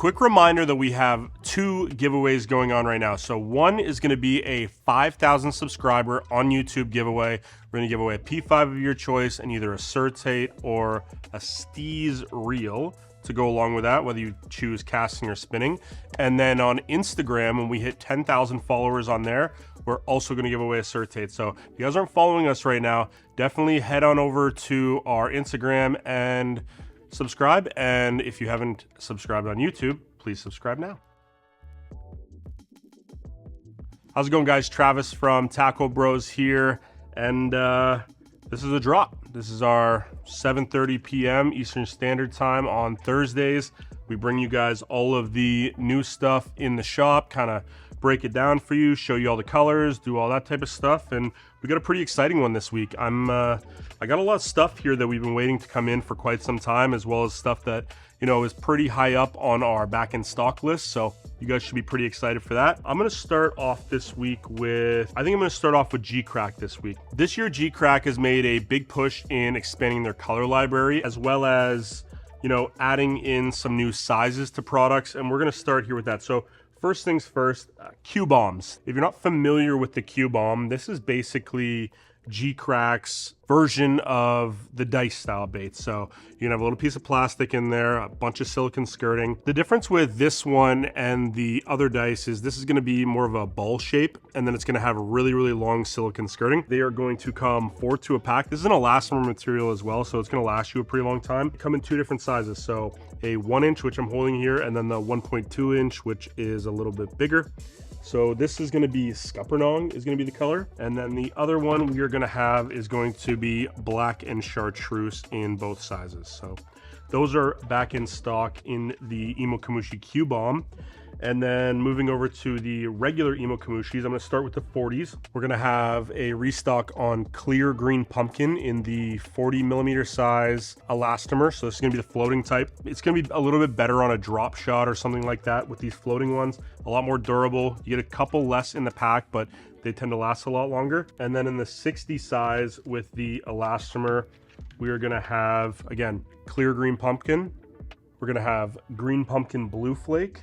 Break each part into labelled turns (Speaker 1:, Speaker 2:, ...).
Speaker 1: Quick reminder that we have 2 giveaways going on right now. So one is going to be a 5,000 subscriber on YouTube giveaway. We're going to give away a P5 of your choice and either a Surtate or a Steez reel to go along with that, whether you choose casting or spinning. And then on Instagram, when we hit 10,000 followers on there, we're also going to give away a Surtate. So if you guys aren't following us right now, definitely head on over to our Instagram and subscribe. And if you haven't subscribed on YouTube, please subscribe now. How's it going, guys? Travis from Tackle Bros here, and this is a drop. This is our 7:30 p.m. Eastern Standard Time on Thursdays. We bring you guys all of the new stuff in the shop, kind of break it down for you, show you all the colors, do all that type of stuff, and we got a pretty exciting one this week. I got a lot of stuff here that we've been waiting to come in for quite some time, as well as stuff that, you know, is pretty high up on our back in stock list. So you guys should be pretty excited for that. I'm going to start off this week with, I think I'm going to start off with Geecrack this week. This year, Geecrack has made a big push in expanding their color library, as well as, you know, adding in some new sizes to products. And we're going to start here with that. So first things first, Q-bombs. If you're not familiar with the Q-bomb, this is basically Geecrack's version of the dice style bait. So you can have a little piece of plastic in there, a bunch of silicone skirting. The difference with this one and the other dice is this is going to be more of a ball shape, and then it's going to have a really, really long silicone skirting. They are going to come 4 to a pack. This is an elastomer material as well, so it's going to last you a pretty long time. They come in 2 different sizes. So a 1 inch, which I'm holding here, and then the 1.2 inch, which is a little bit bigger. So this is going to be Scuppernong is going to be the color. And then the other one we are going to have is going to be black and chartreuse in both sizes. So those are back in stock in the Imokemushi Q-bomb. And then moving over to the regular Imokemushis, I'm going to start with the 40s. We're going to have a restock on clear green pumpkin in the 40 millimeter size elastomer. So this is going to be the floating type. It's going to be a little bit better on a drop shot or something like that with these floating ones. A lot more durable. You get a couple less in the pack, but they tend to last a lot longer. And then in the 60 size with the elastomer, we are going to have, again, clear green pumpkin. We're going to have green pumpkin blue flake.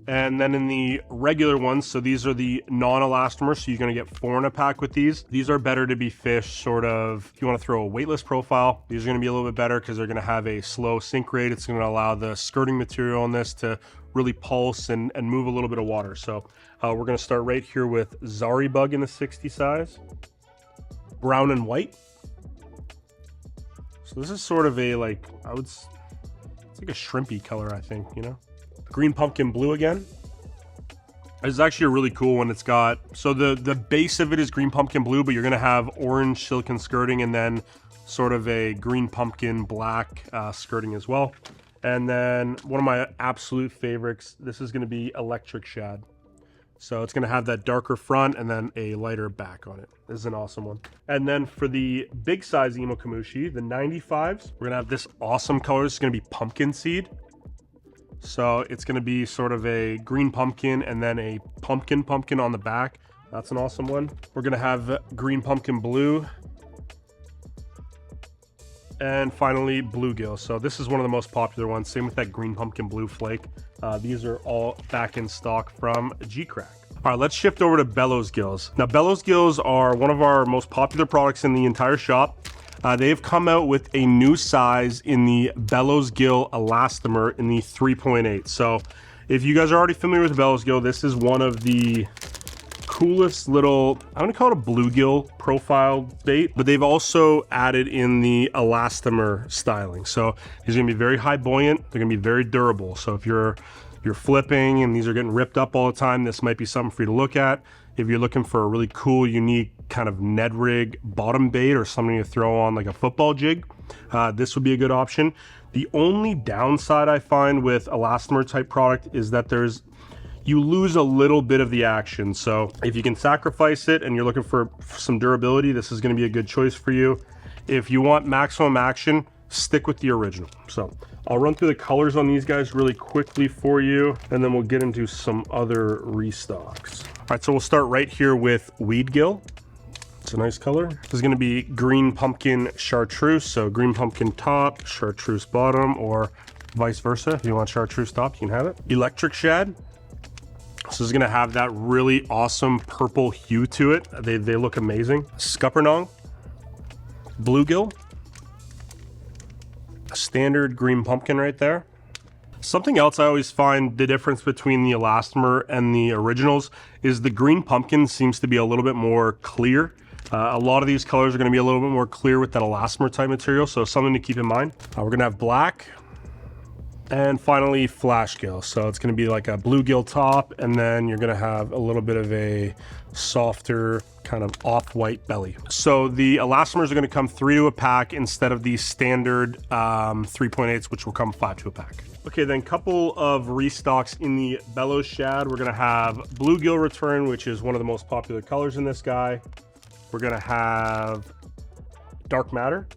Speaker 1: And then in the regular ones, so these are the non-elastomers, so you're going to get 4 in a pack with these. These are better to be fished sort of, if you want to throw a weightless profile, these are going to be a little bit better because they're going to have a slow sink rate. It's going to allow the skirting material on this to really pulse and move a little bit of water. So we're going to start right here with Zari Bug in the 60 size, brown and white. So this is sort of a, like, it's like a shrimpy color, I think, you know? Green pumpkin blue again. It's actually a really cool one. It's got, so the base of it is green pumpkin blue, but you're gonna have orange silicone skirting and then sort of a green pumpkin black skirting as well. And then one of my absolute favorites, this is gonna be electric shad. So it's gonna have that darker front and then a lighter back on it. This is an awesome one. And then for the big size Imokemushi, the 95s, we're gonna have this awesome color. It's gonna be pumpkin seed. So it's going to be sort of a green pumpkin and then a pumpkin on the back. That's an awesome one. We're going to have green pumpkin blue. And finally, bluegill. So this is one of the most popular ones. Same with that green pumpkin blue flake. These are all back in stock from Geecrack. All right, let's shift over to Bellows gills. Now, Bellows gills are one of our most popular products in the entire shop. They've come out with a new size in the Bellows Gill Elastomer in the 3.8. So if you guys are already familiar with Bellows Gill, this is one of the coolest little, I'm gonna call it a bluegill profile bait, but they've also added in the elastomer styling. So these are gonna be very high buoyant, they're gonna be very durable. So if you're flipping and these are getting ripped up all the time, this might be something for you to look at. If you're looking for a really cool, unique kind of Ned rig bottom bait or something to throw on like a football jig, this would be a good option. The only downside I find with elastomer type product is that you lose a little bit of the action. So if you can sacrifice it and you're looking for some durability, this is going to be a good choice for you. If you want maximum action, stick with the original. So I'll run through the colors on these guys really quickly for you, and then we'll get into some other restocks. All right, so we'll start right here with Weed Gill. It's a nice color. This is going to be green pumpkin chartreuse, so green pumpkin top, chartreuse bottom, or Vice versa, if you want chartreuse top, you can have it. Electric Shad. This is gonna have that really awesome purple hue to it. They look amazing. Scuppernong. Bluegill. A standard green pumpkin right there. Something else I always find the difference between the Elastomer and the originals is the green pumpkin seems to be a little bit more clear. A lot of these colors are going to be a little bit more clear with that Elastomer type material, so something to keep in mind. We're going to have black. And finally, Flash Gill. So it's going to be like a bluegill top, and then you're going to have a little bit of a softer kind of off-white belly. So the Elastomers are going to come 3 to a pack instead of the standard 3.8s, which will come 5 to a pack. Okay, then couple of restocks in the Bellows Shad. We're going to have bluegill return, which is one of the most popular colors in this guy. We're going to have dark matter.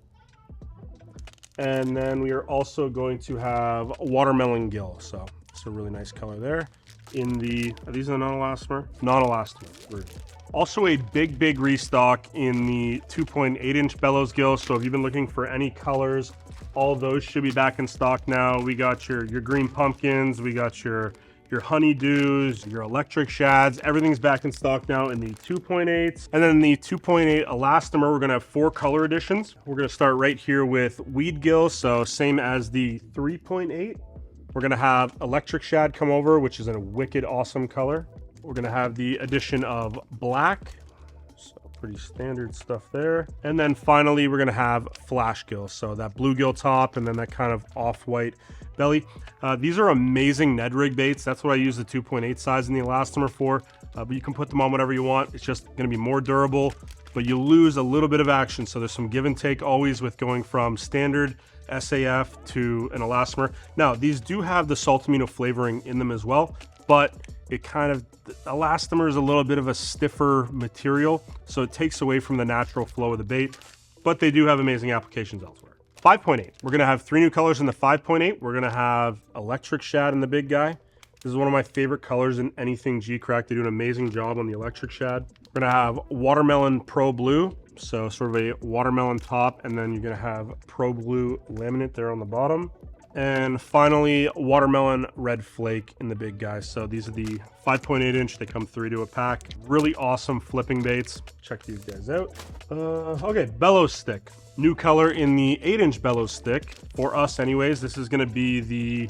Speaker 1: And then we are also going to have watermelon gill. So it's a really nice color there. In the, are these the non-elastomer? Non-elastomer. Also a big restock in the 2.8 inch Bellows gill. So if you've been looking for any colors, all of those should be back in stock now. We got your green pumpkins, we got your honeydews, your electric shads, everything's back in stock now in the 2.8s. And then the 2.8 elastomer, we're gonna have 4 color editions. We're gonna start right here with weed gill, so same as the 3.8. We're gonna have electric shad come over, which is a wicked awesome color. We're gonna have the addition of black, so pretty standard stuff there. And then finally, we're gonna have flash gill, so that bluegill top and then that kind of off-white belly. These are amazing Ned rig baits. That's what I use the 2.8 size in the elastomer for, but you can put them on whatever you want. It's just going to be more durable, but you lose a little bit of action. So there's some give and take always with going from standard SAF to an elastomer. Now, these do have the saltamino flavoring in them as well, but it kind of, elastomer is a little bit of a stiffer material, so it takes away from the natural flow of the bait, but they do have amazing applications elsewhere. 5.8, we're gonna have 3 new colors in the 5.8. We're gonna have electric shad in the big guy. This is one of my favorite colors in anything Geecrack. They do an amazing job on the electric shad. We're gonna have watermelon pro blue, so sort of a watermelon top, and then you're gonna have pro blue laminate there on the bottom. And finally, watermelon red flake in the big guy. So these are the 5.8 inch. They come 3 to a pack. Really awesome flipping baits. Check these guys out. Okay, Bellows stick. New color in the 8 inch Bellows stick. For us anyways, this is gonna be the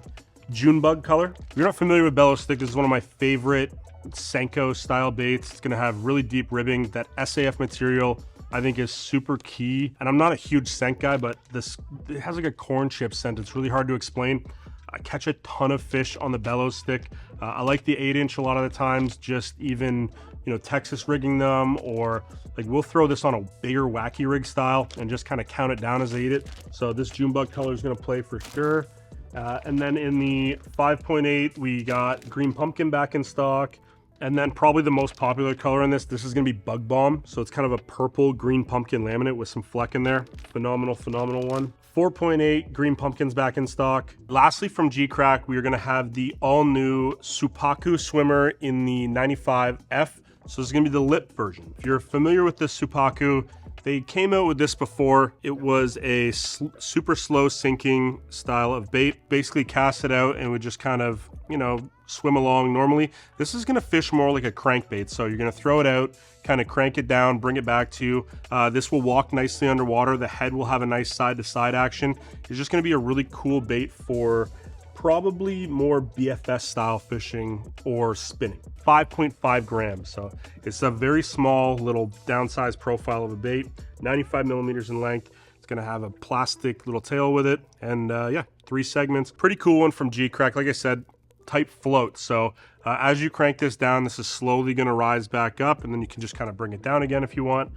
Speaker 1: June bug color. If you're not familiar with Bellows stick, this is one of my favorite Senko style baits. It's gonna have really deep ribbing. That SAF material I think is super key. And I'm not a huge scent guy, but it has like a corn chip scent. It's really hard to explain. I catch a ton of fish on the Bellows stick. I like the 8 inch a lot of the times, just even, you know, Texas rigging them, or like we'll throw this on a bigger Wacky rig style and just kind of count it down as I eat it. So this June bug color is gonna play for sure. And then in the 5.8, we got green pumpkin back in stock. And then probably the most popular color in this is gonna be Bug Bomb. So it's kind of a purple green pumpkin laminate with some fleck in there. Phenomenal one. 4.8 green pumpkins back in stock. Lastly, from Geecrack, we are gonna have the all new Supaku swimmer in the 95F. So this is gonna be the lip version. If you're familiar with this Supaku, they came out with this before. It was a super slow sinking style of bait. Basically cast it out and would just kind of, you know, swim along normally. This is gonna fish more like a crankbait. So you're gonna throw it out, kind of crank it down, bring it back to you. This will walk nicely underwater. The head will have a nice side to side action. It's just gonna be a really cool bait for probably more BFS style fishing or spinning. 5.5 grams. So it's a very small little downsized profile of a bait, 95 millimeters in length. It's gonna have a plastic little tail with it. And yeah, 3 segments. Pretty cool one from Geecrack. Like I said, type float. So as you crank this down, this is slowly gonna rise back up, and then you can just kind of bring it down again if you want.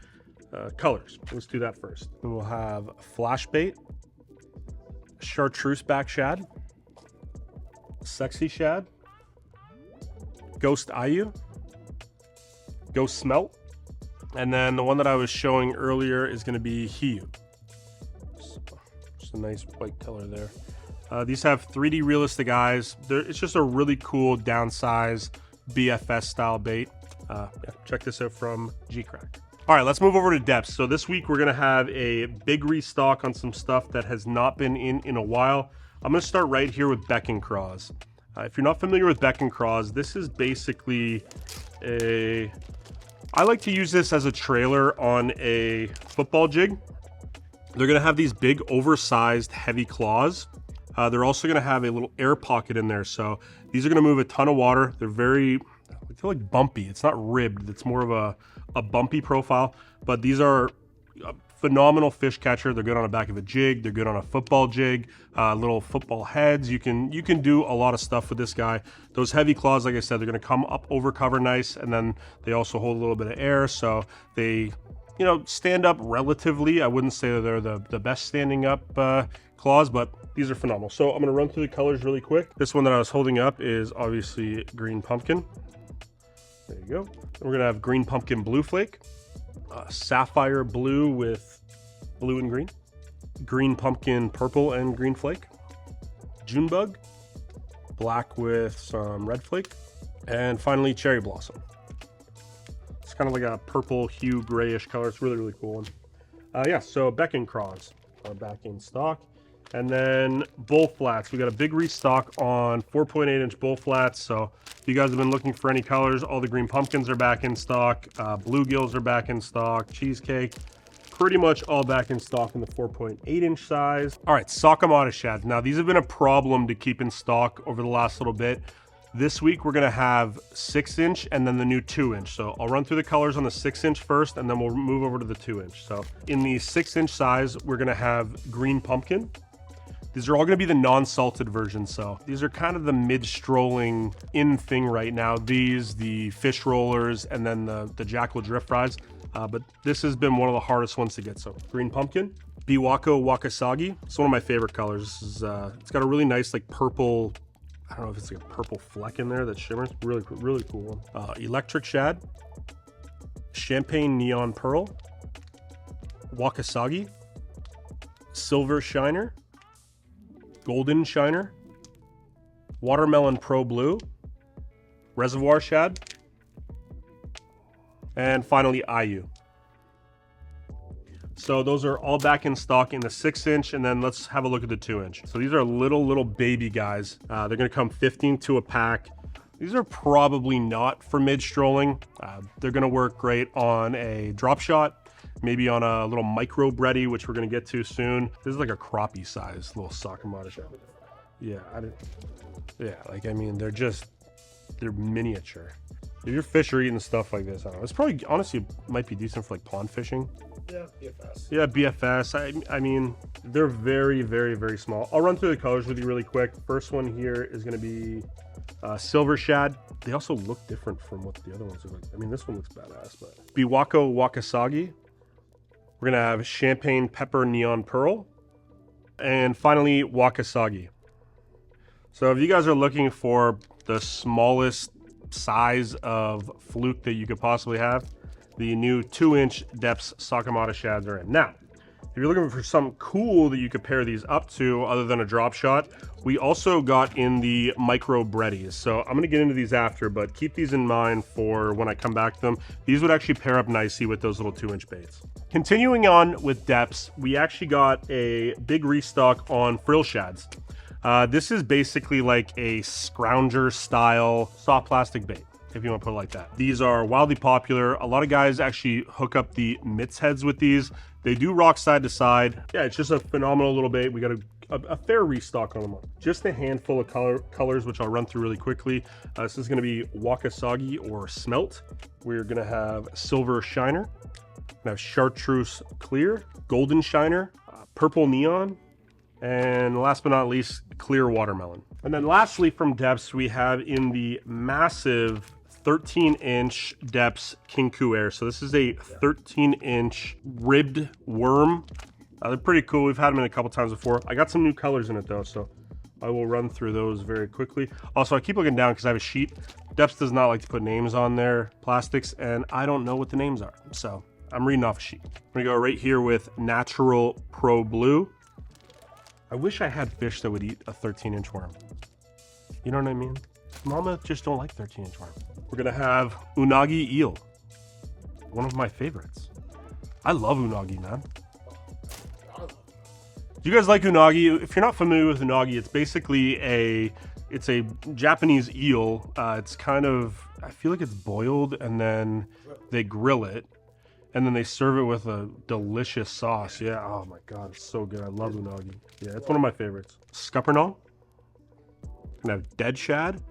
Speaker 1: Colors, let's do that first. Then we'll have flash bait, chartreuse back shad, sexy shad, ghost ayu, ghost smelt, and then the one that I was showing earlier is going to be hiyu. So, just a nice white color there. These have 3D realistic eyes. It's just a really cool downsize BFS style bait. Yeah, check this out from Geecrack. All right, let's move over to Deps. So this week we're gonna have a big restock on some stuff that has not been in a while. I'm going to start right here with BECKON CRAWs. If you're not familiar with BECKON CRAWs, this is basically I like to use this as a trailer on a football jig. They're going to have these big, oversized, heavy claws. They're also going to have a little air pocket in there, so these are going to move a ton of water. They're very, I feel like bumpy. It's not ribbed. It's more of a bumpy profile, but these are a phenomenal fish catcher. They're good on the back of a jig. They're good on a football jig, little football heads. You can do a lot of stuff with this guy. Those heavy claws, like I said, they're going to come up over cover nice, and then they also hold a little bit of air, so they, you know, stand up relatively. I wouldn't say that they're the best standing up claws, but these are phenomenal. So I'm going to run through the colors really quick. This one that I was holding up is obviously green pumpkin. There you go. We're going to have green pumpkin blue flake, sapphire blue with blue and green, green pumpkin purple and green flake, June bug, black with some red flake, and finally cherry blossom. It's kind of like a purple hue grayish color. It's really, really cool one. Yeah, so BECKON CRAWs are back in stock. And then bull flats. We got a big restock on 4.8-inch bull flats. So if you guys have been looking for any colors, all the green pumpkins are back in stock. Bluegills are back in stock. Cheesecake, pretty much all back in stock in the 4.8-inch size. All right, Sakamata shads. Now these have been a problem to keep in stock over the last little bit. This week we're gonna have 6-inch and then the new 2-inch. So I'll run through the colors on the 6-inch first, and then we'll move over to the 2-inch. So in the 6-inch size, we're gonna have green pumpkin. These are all going to be the non-salted version, so these are kind of the mid-strolling in thing right now. These, the fish rollers, and then the jackal drift fries. But this has been one of the hardest ones to get. So green pumpkin, Biwako Wakasagi. It's one of my favorite colors. This is, it's got a really nice like purple, I don't know if it's like a purple fleck in there that shimmers. Really, really cool one. Electric shad, champagne neon pearl, Wakasagi, silver shiner, golden shiner, watermelon pro blue, reservoir shad, and finally IU. So those are all back in stock in the 6-inch, and then let's have a look at the 2-inch. So these are little baby guys. They're going to come 15 to a pack. These are probably not for mid-strolling. They're going to work great on a drop shot, maybe on a little micro Bredy, which we're going to get to soon. This is like a crappie size little Sakamata shad. Yeah, like, I mean, they're miniature. If your fish are eating stuff like this, I don't know. It's probably, honestly, might be decent for like pond fishing.
Speaker 2: Yeah, BFS.
Speaker 1: Yeah, BFS. I mean, they're very, very, very small. I'll run through the colors with you really quick. First one here is going to be silver shad. They also look different from what the other ones look like. I mean, this one looks badass, but Biwako Wakasagi. We're going to have champagne pepper neon pearl. And finally, Wakasagi. So if you guys are looking for the smallest size of fluke that you could possibly have, the new 2-inch Deps Sakamata shads are in. Now, if you're looking for something cool that you could pair these up to other than a drop shot, we also got in the micro Breddies. So I'm going to get into these after, but keep these in mind for when I come back to them. These would actually pair up nicely with those little 2-inch baits. Continuing on with Deps, we actually got a big restock on frill shads. This is basically like a scrounger style soft plastic bait, if you want to put it like that. These are wildly popular. A lot of guys actually hook up the mitts heads with these. They do rock side to side. Yeah, it's just a phenomenal little bait. We got a fair restock on them. Just a handful of colors, which I'll run through really quickly. This is going to be Wakasagi or Smelt. We're going to have Silver Shiner. We're going to have Chartreuse Clear, Golden Shiner, Purple Neon, and last but not least, Clear Watermelon. And then lastly from Deps, we have in the massive 13-inch Deps Kincoo Air. So this is a 13-inch ribbed worm. They're pretty cool. We've had them in a couple times before. I got some new colors in it though, so I will run through those very quickly. Also, I keep looking down because I have a sheet. Deps does not like to put names on their plastics, and I don't know what the names are. So I'm reading off a sheet. I'm gonna go right here with Natural Pro Blue. I wish I had fish that would eat a 13-inch worm. You know what I mean? Mama just don't like 13-inch worm. We're gonna have Unagi Eel. One of my favorites. I love Unagi, man. Do you guys like unagi? If you're not familiar with unagi, it's basically a Japanese eel. It's kind of, I feel like it's boiled and then they grill it and then they serve it with a delicious sauce. Yeah, oh my god, it's so good. I love unagi. Yeah, it's one of my favorites. Scuppernong. Gonna have dead shad.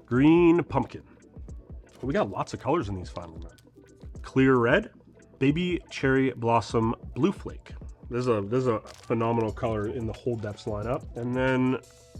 Speaker 1: Green pumpkin. We got lots of colors in these finally, man. Clear red. Baby cherry blossom blue flake. There's a phenomenal color in the whole Deps lineup. And then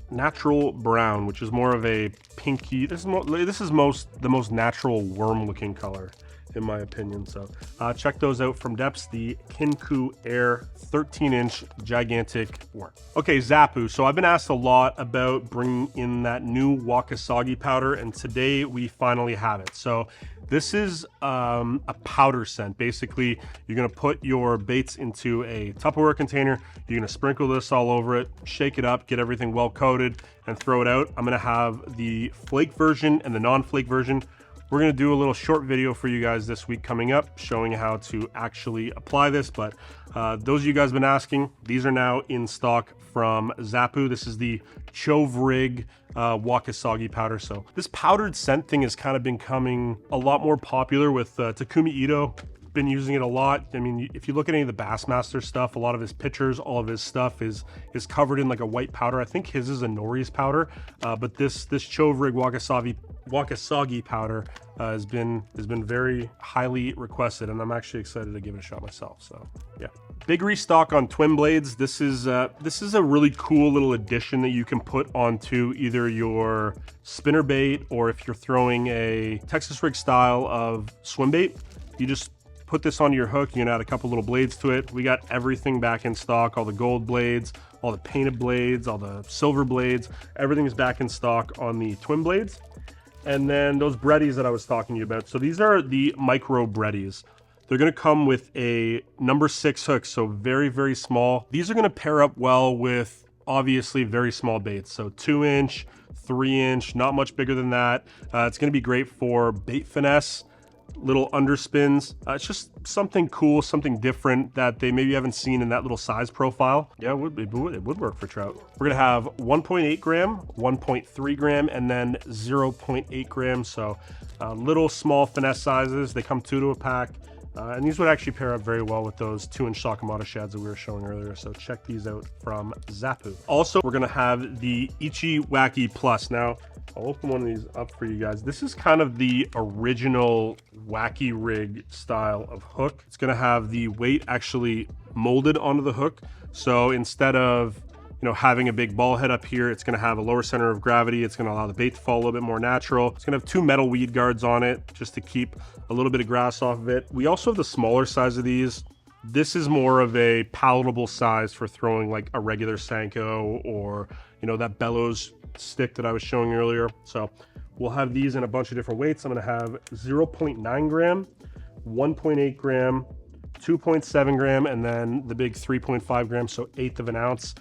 Speaker 1: natural brown, which is more of a pinky. This is the most natural worm looking color in my opinion. So check those out from Deps, the Kincoo Air 13-inch gigantic worm. Okay, Zappu. So I've been asked a lot about bringing in that new Wakasagi powder, and today we finally have it. So this is a powder scent. Basically, you're gonna put your baits into a Tupperware container. You're gonna sprinkle this all over it, shake it up, get everything well coated, and throw it out. I'm gonna have the flake version and the non-flake version. We're gonna do a little short video for you guys this week coming up, showing how to actually apply this. But those of you guys have been asking, these are now in stock from Zappu. This is the Chove rig Wakasagi powder. So this powdered scent thing has kind of been becoming a lot more popular with Takumi Ito. Been using it a lot. I mean, if you look at any of the Bassmaster stuff, a lot of his pictures, all of his stuff is covered in like a white powder. I think his is a Nori's powder, but this Chove rig Wakasagi powder has been very highly requested, and I'm actually excited to give it a shot myself. So yeah, big restock on twin blades. This is a really cool little addition that you can put onto either your spinner bait, or if you're throwing a Texas rig style of swim bait, you just put this onto your hook. You can add a couple little blades to it. We got everything back in stock, all the gold blades, all the painted blades, all the silver blades, everything is back in stock on the twin blades. And then those Breddies that I was talking to you about. So these are the micro Breddies. They're gonna come with a number 6 hook, so very, very small. These are gonna pair up well with obviously very small baits. So 2-inch, 3-inch, not much bigger than that. It's gonna be great for bait finesse, little underspins. It's just something cool, something different that they maybe haven't seen in that little size profile. Yeah, it would work for trout. We're gonna have 1.8 gram, 1.3 gram, and then 0.8 grams. So little small finesse sizes. They come 2 to a pack. And these would actually pair up very well with those 2-inch Sakamata shads that we were showing earlier. So check these out from Zappu. Also, we're gonna have the Ichi Wacky Plus. Now, I'll open one of these up for you guys. This is kind of the original Wacky rig style of hook. It's gonna have the weight actually molded onto the hook. So instead of having a big ball head up here, it's gonna have a lower center of gravity. It's gonna allow the bait to fall a little bit more natural. It's gonna have 2 metal weed guards on it just to keep a little bit of grass off of it. We also have the smaller size of these. This is more of a palatable size for throwing like a regular Senko or that Bellows stick that I was showing earlier. So we'll have these in a bunch of different weights. I'm gonna have 0.9 gram, 1.8 gram, 2.7 gram, and then the big 3.5 grams, so 1/8 of an ounce.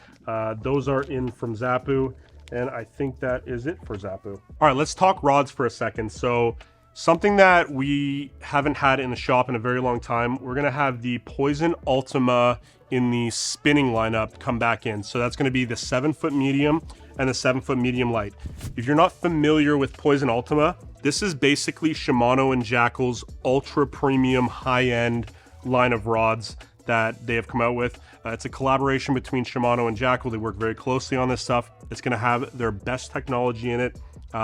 Speaker 1: Those are in from Zappu, and I think that is it for Zappu. All right, let's talk rods for a second. So something that we haven't had in the shop in a very long time, we're gonna have the Poison Ultima in the spinning lineup come back in. So that's gonna be the 7-foot medium and the 7-foot medium light. If you're not familiar with Poison Ultima, this is basically Shimano and Jackal's ultra premium high-end line of rods that they have come out with. It's a collaboration between Shimano and Jackal. They work very closely on this stuff. It's gonna have their best technology in it.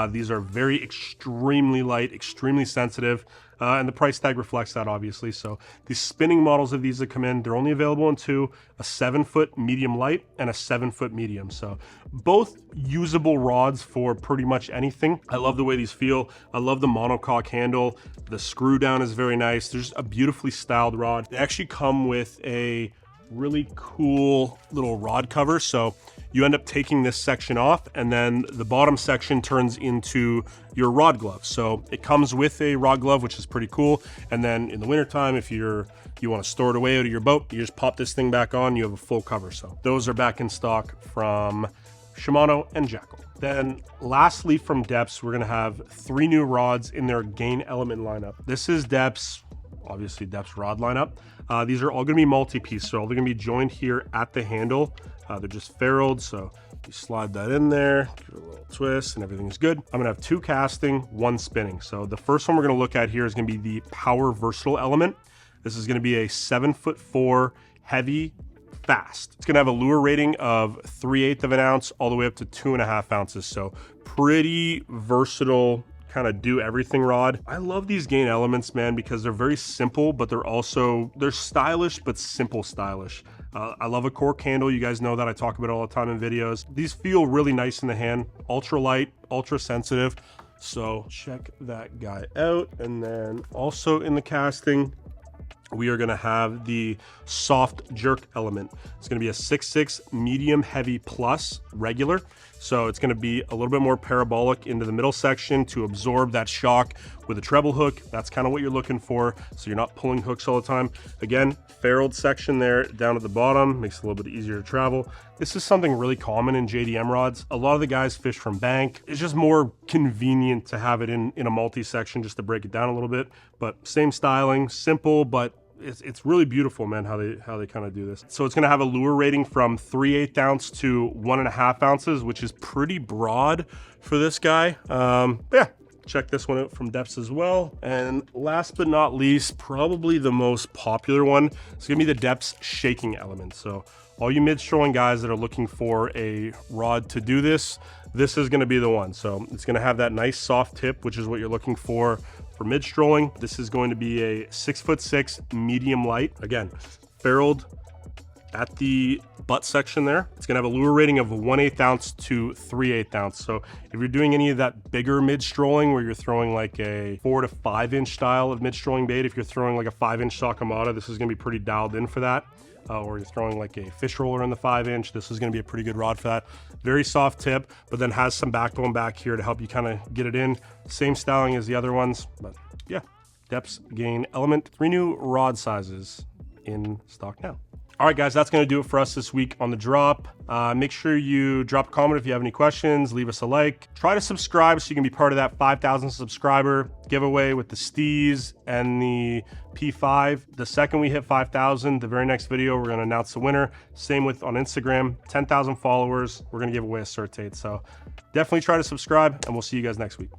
Speaker 1: These are very extremely light, extremely sensitive, and the price tag reflects that, obviously. So the spinning models of these that come in, they're only available in 2, a 7-foot medium light and a 7-foot medium. So both usable rods for pretty much anything. I love the way these feel. I love the monocoque handle. The screw down is very nice. There's a beautifully styled rod. They actually come with a really cool little rod cover. So you end up taking this section off, and then the bottom section turns into your rod glove. So it comes with a rod glove, which is pretty cool. And then in the wintertime, if you want to store it away out of your boat, you just pop this thing back on, you have a full cover. So those are back in stock from Shimano and Jackal. Then lastly from Deps, we're gonna have 3 new rods in their gain element lineup. This is Deps obviously Deps rod lineup. These are all going to be multi-piece, so they're going to be joined here at the handle. They're just ferruled, so you slide that in there, give it a little twist, and everything's good. I'm going to have 2 casting, 1 spinning. So the first one we're going to look at here is going to be the Power Versatile Element. This is going to be a 7'4" heavy, fast. It's going to have a lure rating of 3/8 of an ounce all the way up to 2.5 ounces. So pretty versatile, kind of do everything rod. I love these Gain elements, man, because they're very simple, but they're stylish, but simple stylish. I love a cork handle. You guys know that I talk about it all the time in videos. These feel really nice in the hand, ultra light, ultra sensitive. So check that guy out. And then also in the casting, we are going to have the soft jerk element. It's going to be a 6'6" medium heavy plus regular. So it's going to be a little bit more parabolic into the middle section to absorb that shock with a treble hook. That's kind of what you're looking for, so you're not pulling hooks all the time. Again, ferruled section there down at the bottom makes it a little bit easier to travel. This is something really common in JDM rods. A lot of the guys fish from bank. It's just more convenient to have it in a multi-section just to break it down a little bit. But same styling, simple, but it's really beautiful, man, how they kind of do this. So it's going to have a lure rating from 3/8 ounce to 1.5 ounces, which is pretty broad for this guy. But yeah, check this one out from Deps as well. And last but not least, probably the most popular one, it's going to be the Deps shaking element. So all you mid-strolling guys that are looking for a rod to do this, this is going to be the one. So it's going to have that nice soft tip, which is what you're looking for mid-strolling. This is going to be a 6'6" medium light. Again, ferruled at the butt section there. It's going to have a lure rating of 1/8 ounce to 3/8 ounce. So if you're doing any of that bigger mid-strolling where you're throwing like a 4 to 5 inch style of mid-strolling bait, if you're throwing like a 5-inch Sakamata, this is going to be pretty dialed in for that. Or you're throwing like a fish roller in the 5-inch, this is going to be a pretty good rod for that. Very soft tip, but then has some backbone back here to help you kind of get it in. Same styling as the other ones, but yeah, Deps Gain Element. 3 new rod sizes in stock now. All right, guys, that's going to do it for us this week on the drop. Make sure you drop a comment if you have any questions, leave us a like. Try to subscribe so you can be part of that 5,000 subscriber giveaway with the Steez and the P5. The second we hit 5,000, the very next video, we're going to announce the winner. Same with on Instagram, 10,000 followers, we're going to give away a cert tape. So definitely try to subscribe, and we'll see you guys next week.